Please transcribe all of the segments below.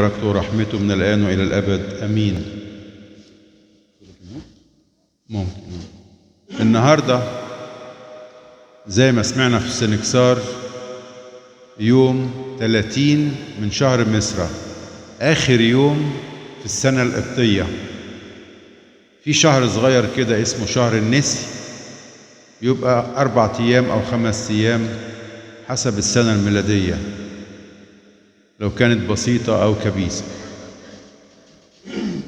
بركته ورحمته من الآن وإلى الأبد أمين. ممكن النهاردة زي ما سمعنا في السنكسار يوم 30 من شهر مصر، آخر يوم في السنة القبطية. في شهر صغير كده اسمه شهر النسي، يبقى 4 أيام أو 5 أيام حسب السنة الميلادية لو كانت بسيطة أو كبيسة.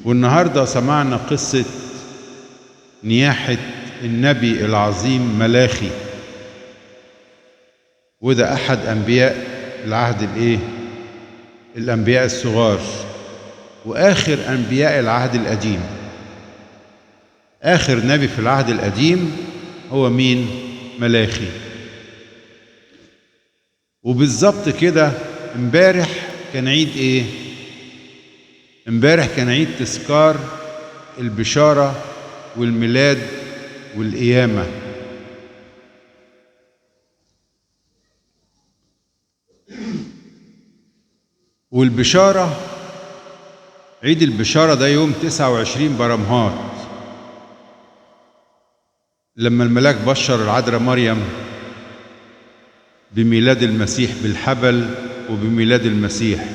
والنهاردة سمعنا قصة نياحة النبي العظيم ملاخي، وده أحد أنبياء العهد الأنبياء الصغار، وآخر أنبياء العهد القديم. آخر نبي في العهد القديم هو مين؟ ملاخي. وبالظبط كده امبارح كان عيد امبارح كان عيد تذكار البشارة والميلاد والقيامة. والبشارة، عيد البشارة ده يوم 29 برمهات، لما الملاك بشر العذراء مريم بميلاد المسيح بالحبل وبميلاد المسيح.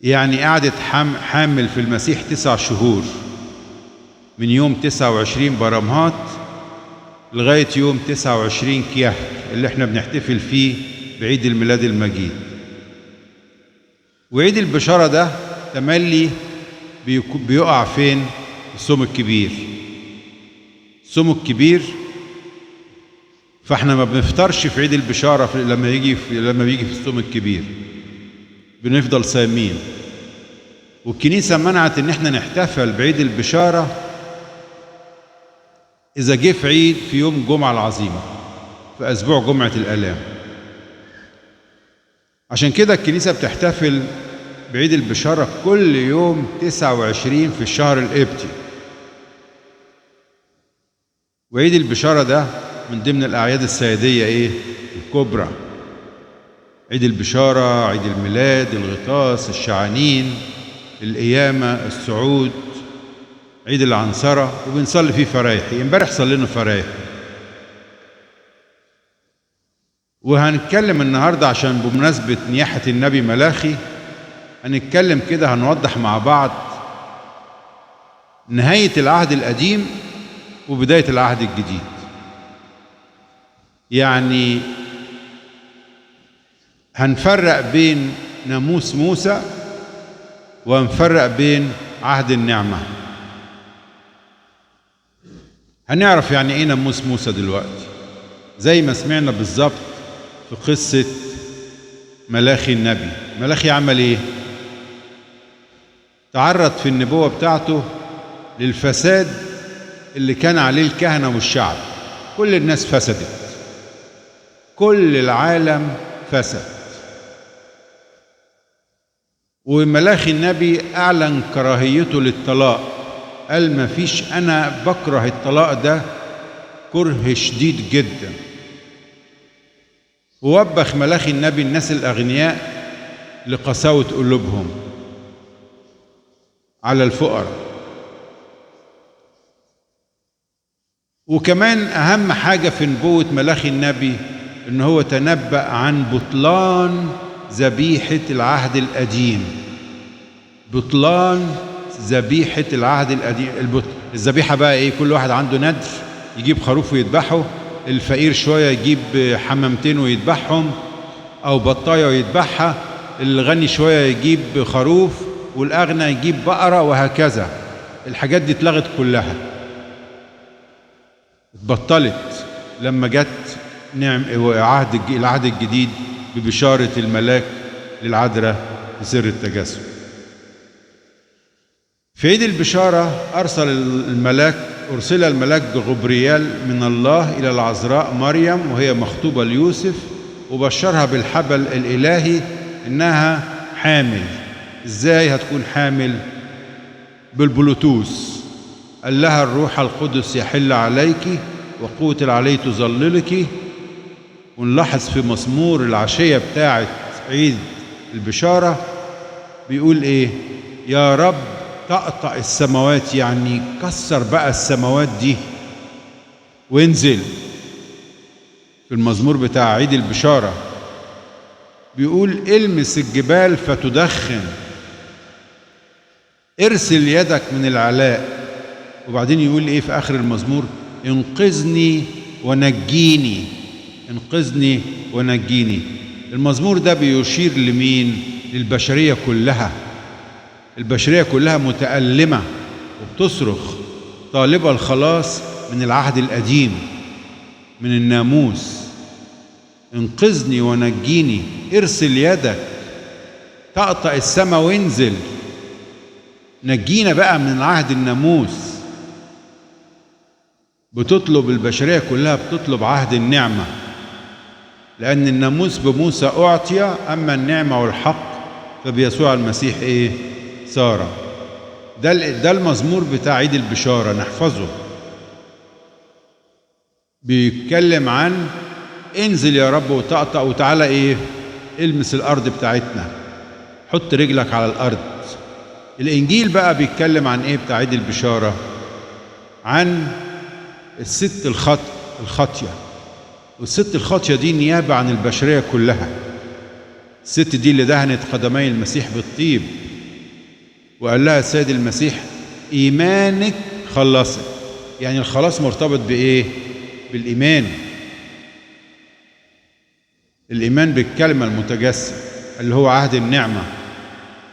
يعني قعدت حامل في المسيح 9 شهور، من يوم 29 برمهات لغاية يوم 29 كيهك اللي احنا بنحتفل فيه بعيد الميلاد المجيد. وعيد البشارة ده تملي بيقع فين؟ في الصوم الكبير. الصوم الكبير، فاحنا ما بنفطرش في عيد البشارة لما بيجي في الصوم الكبير، بنفضل صايمين. والكنيسة منعت ان احنا نحتفل بعيد البشارة اذا جه في عيد في يوم الجمعة العظيمة في اسبوع جمعة الآلام. عشان كده الكنيسة بتحتفل بعيد البشارة كل يوم 29 في الشهر القبطي. وعيد البشارة ده من ضمن الأعياد السيدية الكبرى: عيد البشارة، عيد الميلاد، الغطاس، الشعانين، القيامة، الصعود، عيد العنصرة، وبنصلي فيه فرايحي. امبارح صلينا فرايحي. وهنتكلم النهاردة عشان بمناسبة نياحة النبي ملاخي هنتكلم كده، هنوضح مع بعض نهاية العهد القديم وبداية العهد الجديد. يعني هنفرق بين ناموس موسى وهنفرق بين عهد النعمة. هنعرف يعني ايه ناموس موسى دلوقتي، زي ما سمعنا بالظبط في قصة ملاخي النبي. ملاخي عمل ايه؟ تعرض في النبوة بتاعته للفساد اللي كان عليه الكهنة والشعب. كل الناس فسدت، كل العالم فسد. وملاخي النبي أعلن كراهيته للطلاق، قال ما فيش، أنا بكره الطلاق ده كره شديد جدا. ووبخ ملاخي النبي الناس الأغنياء لقساوة قلوبهم على الفقراء. وكمان أهم حاجة في نبوة ملاخي النبي إن هو تنبأ عن بطلان ذبيحة العهد القديم. بطلان ذبيحة العهد القديم. الذبيحة بقى كل واحد عنده ندر يجيب خروف ويذبحه، الفقير شوية يجيب حمامتين ويذبحهم أو بطاية ويذبحها، الغني شوية يجيب خروف، والأغنى يجيب بقرة، وهكذا. الحاجات دي اتلغت كلها، اتبطلت لما جت العهد الجديد ببشارة الملاك للعذراء بسر التجسد. في عيد البشارة أرسل الملاك غبريال من الله إلى العذراء مريم وهي مخطوبة ليوسف، وبشرها بالحبل الإلهي إنها حامل. إزاي هتكون حامل؟ بالبلوتوث. قال لها الروح القدس يحل عليك وقوة العلي تظللك. ونلاحظ في مزمور العشية بتاعت عيد البشارة بيقول ايه؟ يا رب طقطق السماوات، يعني كسر بقى السماوات دي وانزل. في المزمور بتاع عيد البشارة بيقول المس الجبال فتدخن، ارسل يدك من العلاء. وبعدين يقول ايه في اخر المزمور؟ انقذني ونجيني، انقذني ونجيني. المزمور ده بيشير لمين؟ للبشرية كلها. البشرية كلها متألمة وبتصرخ طالبة الخلاص من العهد القديم، من الناموس. انقذني ونجيني، ارسل يدك، طقطق السماء وانزل، نجينا بقى من عهد الناموس. بتطلب البشرية كلها، بتطلب عهد النعمة، لأن الناموس بموسى أعطي، أما النعمة والحق فبيسوع المسيح إيه؟ صار. ده المزمور بتاع عيد البشارة، نحفظه. بيتكلم عن انزل يا رب وطقطق وتعالى ايه؟ المس الارض بتاعتنا، حط رجلك على الارض. الانجيل بقى بيتكلم عن ايه بتاع عيد البشارة؟ عن الست الخاطية. والست الخاطية دي نيابة عن البشرية كلها. الست دي اللي دهنت قدمي المسيح بالطيب، وقال لها السيد المسيح ايمانك خلصك. يعني الخلاص مرتبط بايه؟ بالايمان. الإيمان بالكلمة المتجسد اللي هو عهد النعمة،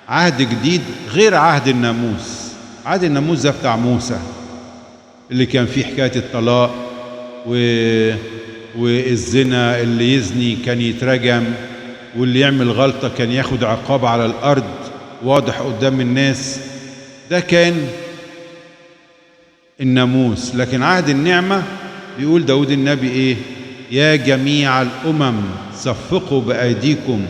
عهد جديد غير عهد الناموس. عهد الناموس ده بتاع موسى اللي كان فيه حكاية الطلاق والزنا، اللي يزني كان يترجم، واللي يعمل غلطة كان ياخد عقاب على الأرض واضح قدام الناس. ده كان الناموس. لكن عهد النعمة بيقول داود النبي إيه؟ يا جميع الأمم صفقوا بأيديكم،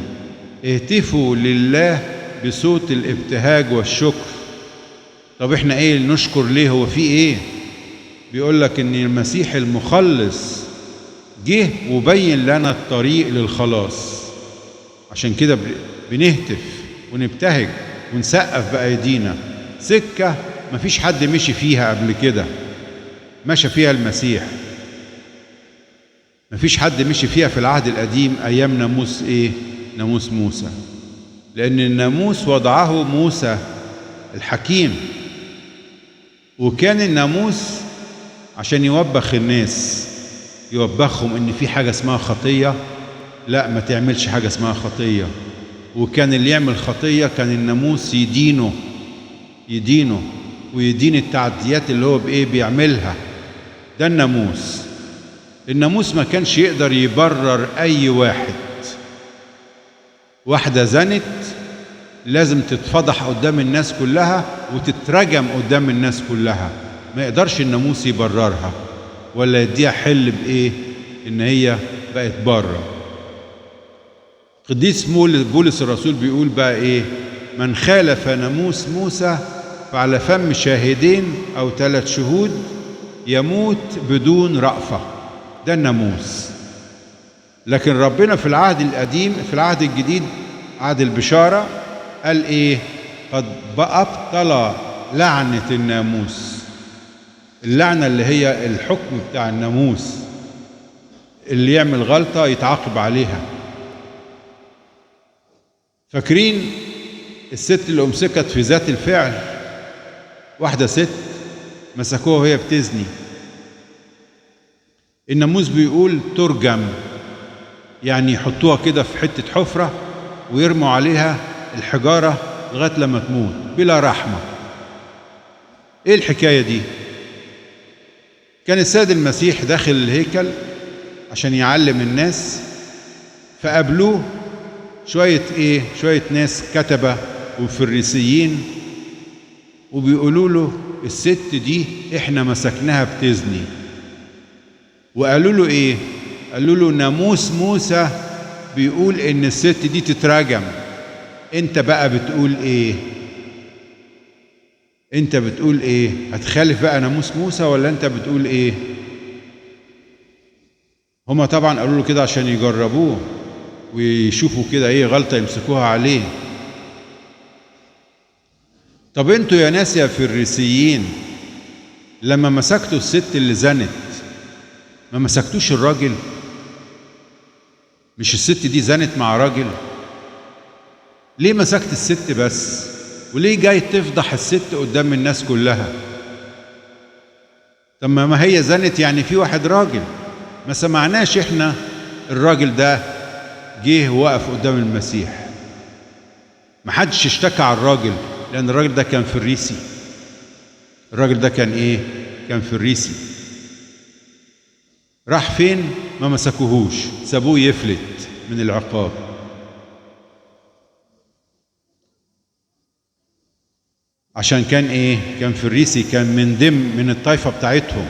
اهتفوا لله بصوت الابتهاج والشكر. طب احنا ايه نشكر ليه؟ هو في ايه؟ بيقول لك ان المسيح المخلص جه وبين لنا الطريق للخلاص، عشان كده بنهتف ونبتهج ونسقف بأيدينا. سكة مفيش حد مشي فيها قبل كده، مشى فيها المسيح. مفيش حد مشي فيها في العهد القديم أيام ناموس إيه؟ ناموس موسى. لأن الناموس وضعه موسى الحكيم، وكان الناموس عشان يوبخ الناس، يوبخهم إن في حاجة اسمها خطية، لا ما تعملش حاجة اسمها خطية. وكان اللي يعمل خطية كان الناموس يدينه ويدين التعديات اللي هو بإيه بيعملها. ده الناموس ما كانش يقدر يبرر أي واحد. واحدة زنت لازم تتفضح قدام الناس كلها وتترجم قدام الناس كلها، ما يقدرش الناموس يبررها ولا يديها حل بإيه؟ إن هي بقت بره. قديس بولس الرسول بيقول بقى إيه؟ من خالف ناموس موسى فعلى فم شاهدين أو 3 شهود يموت بدون رأفة. ده الناموس. لكن ربنا في العهد القديم، في العهد الجديد عهد البشارة، قال ايه؟ قد أبطل لعنة الناموس. اللعنة اللي هي الحكم بتاع الناموس، اللي يعمل غلطة يتعاقب عليها. فاكرين الست اللي أمسكت في ذات الفعل؟ واحدة ست مسكوها وهي بتزني. الناموس بيقول ترجم، يعني يحطوها كده في حتة حفرة ويرموا عليها الحجارة لغاية لما تموت بلا رحمة. ايه الحكاية دي؟ كان السيد المسيح داخل الهيكل عشان يعلم الناس، فقابلوه شوية ناس كتبة وفريسيين، وبيقولوا له الست دي احنا مسكناها بتزني. وقالوا له ايه؟ قالوا له ناموس موسى بيقول ان الست دي تتراجم، انت بقى بتقول ايه؟ انت بتقول ايه؟ هتخالف بقى ناموس موسى ولا انت بتقول ايه؟ هما طبعا قالوا له كده عشان يجربوه ويشوفوا كده ايه غلطة يمسكوها عليه. طب انتوا يا ناس يا فريسيين، لما مسكتوا الست اللي زنت ما مسكتوش الراجل؟ مش الست دي زنت مع راجل؟ ليه مسكت الست بس؟ وليه جاي تفضح الست قدام الناس كلها؟ طب ما هي زنت، يعني في واحد راجل. ما سمعناش احنا الراجل ده جه وقف قدام المسيح، ما حدش اشتكى على الراجل، لأن الراجل ده كان فريسي. الراجل ده كان ايه؟ كان فريسي. راح فين؟ ما مسكوهوش، سابوه يفلت من العقاب. عشان كان ايه؟ كان فريسي، كان من الطائفة بتاعتهم.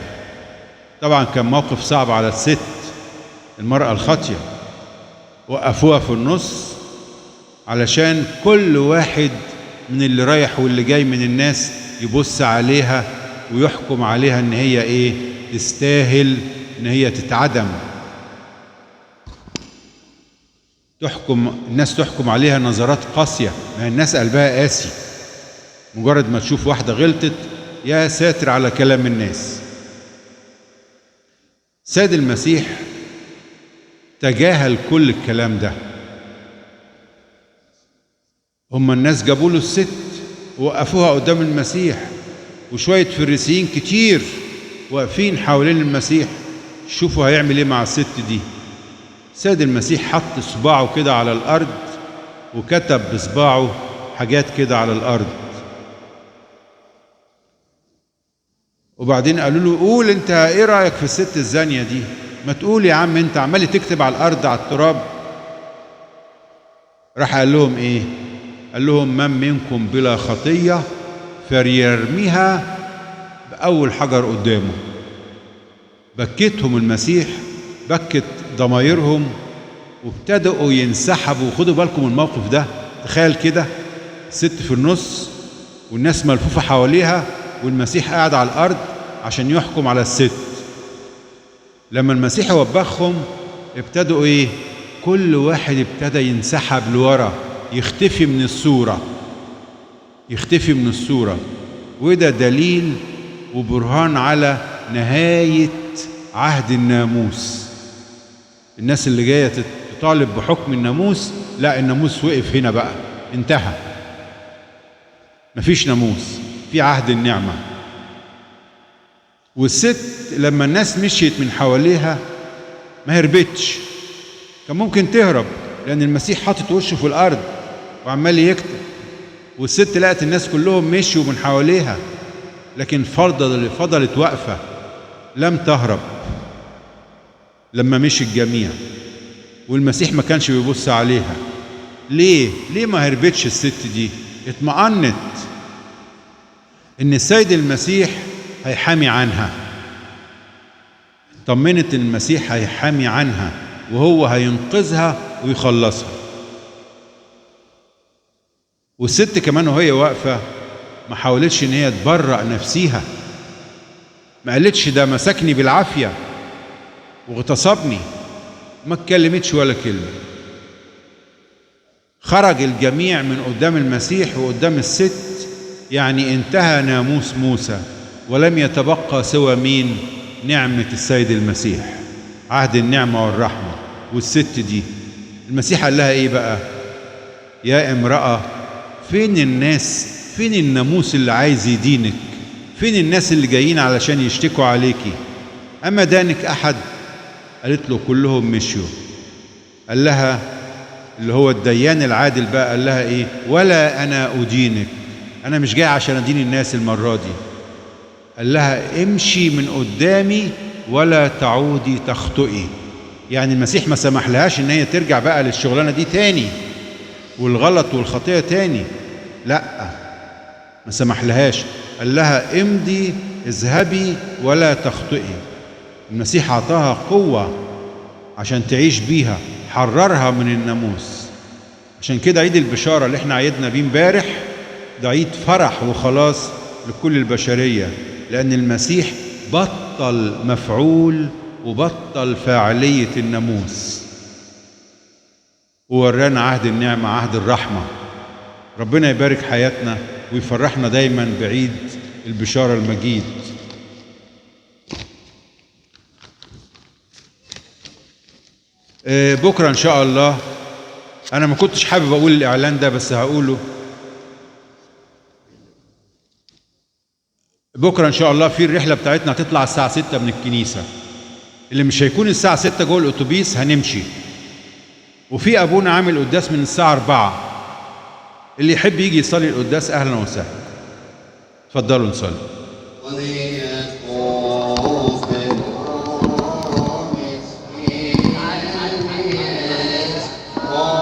طبعا كان موقف صعب على الست المرأة الخاطية. وقفوها في النص علشان كل واحد من اللي رايح واللي جاي من الناس يبص عليها ويحكم عليها ان هي ايه؟ تستاهل ان هي تتعدم. الناس تحكم عليها نظرات قاسية. ما الناس قلبها قاسي، مجرد ما تشوف واحدة غلطت يا ساتر على كلام الناس. سيد المسيح تجاهل كل الكلام ده. هم الناس جابوا له الست ووقفوها قدام المسيح، وشوية فريسيين كتير واقفين حوالين المسيح. شوفوا هيعمل ايه مع الست دي. سيد المسيح حط صباعه كده على الأرض وكتب بصباعه حاجات كده على الأرض. وبعدين قالوا له قول انت ايه رأيك في الست الزانية دي؟ ما تقول يا عم، انت عمال تكتب على الأرض على التراب. راح قال لهم ايه؟ قال لهم من منكم بلا خطية فليرميها بأول حجر قدامه. بكتهم المسيح، بكت ضمايرهم، وابتدأوا ينسحبوا. خدوا بالكم من الموقف ده. تخيل كده، الست في النص والناس ملفوفة حواليها، والمسيح قاعد على الأرض عشان يحكم على الست. لما المسيح وبخهم ابتدوا ايه؟ كل واحد ابتدى ينسحب لورا، يختفي من الصورة، يختفي من الصورة. وده دليل وبرهان على نهاية عهد الناموس. الناس اللي جاية تطالب بحكم الناموس، لا، الناموس وقف هنا بقى، انتهى، مفيش ناموس، في عهد النعمة. والست لما الناس مشيت من حواليها ما هربتش. كان ممكن تهرب لأن المسيح حاطط وشه في الأرض وعمال يكتب، والست لقت الناس كلهم مشوا من حواليها، لكن فضلت واقفة، لم تهرب لما مشي الجميع. والمسيح ما كانش بيبص عليها. ليه ما هربتش الست دي؟ اطمأنت ان السيد المسيح هيحامي عنها. طمنت ان المسيح هيحامي عنها وهو هينقذها ويخلصها. والست كمان وهي واقفة ما حاولتش ان هي تبرأ نفسيها، ما قالتش ده مسكني بالعافية واغتصبني، ما اتكلمتش ولا كلمة. خرج الجميع من قدام المسيح وقدام الست، يعني انتهى ناموس موسى ولم يتبقى سوى مين؟ نعمة السيد المسيح، عهد النعمة والرحمة. والست دي المسيح قال لها ايه بقى؟ يا امرأة، فين الناس؟ فين الناموس اللي عايز يدينك؟ فين الناس اللي جايين علشان يشتكوا عليكي؟ أما دانك أحد؟ قالت له كلهم مشيوا. قال لها اللي هو الديان العادل بقى، قال لها ايه؟ ولا أنا أدينك، أنا مش جاي عشان أدين الناس المرة دي. قال لها امشي من قدامي ولا تعودي تخطئي. يعني المسيح ما سمح لهاش ان هي ترجع بقى للشغلانة دي تاني والغلط والخطيئة تاني، لا، ما سمح لهاش. قال لها امضي، اذهبي ولا تخطئي. المسيح عطاها قوة عشان تعيش بيها، حررها من الناموس. عشان كده عيد البشارة اللي احنا عيدنا بيه امبارح ده عيد فرح وخلاص لكل البشرية، لأن المسيح بطل مفعول وبطل فاعلية الناموس وورانا عهد النعمة، عهد الرحمة. ربنا يبارك حياتنا ويفرحنا دايما بعيد البشارة المجيد. بكرة إن شاء الله، أنا ما كنتش حابب أقول الإعلان ده بس هقوله. بكرة إن شاء الله في الرحلة بتاعتنا هتطلع الساعة 6 من الكنيسة. اللي مش هيكون الساعة 6 جوه الأتوبيس هنمشي. وفي أبونا عامل قداس من الساعة 4. اللي يحب يجي يصلي القداس أهلا وسهلا. اتفضلوا نصلي.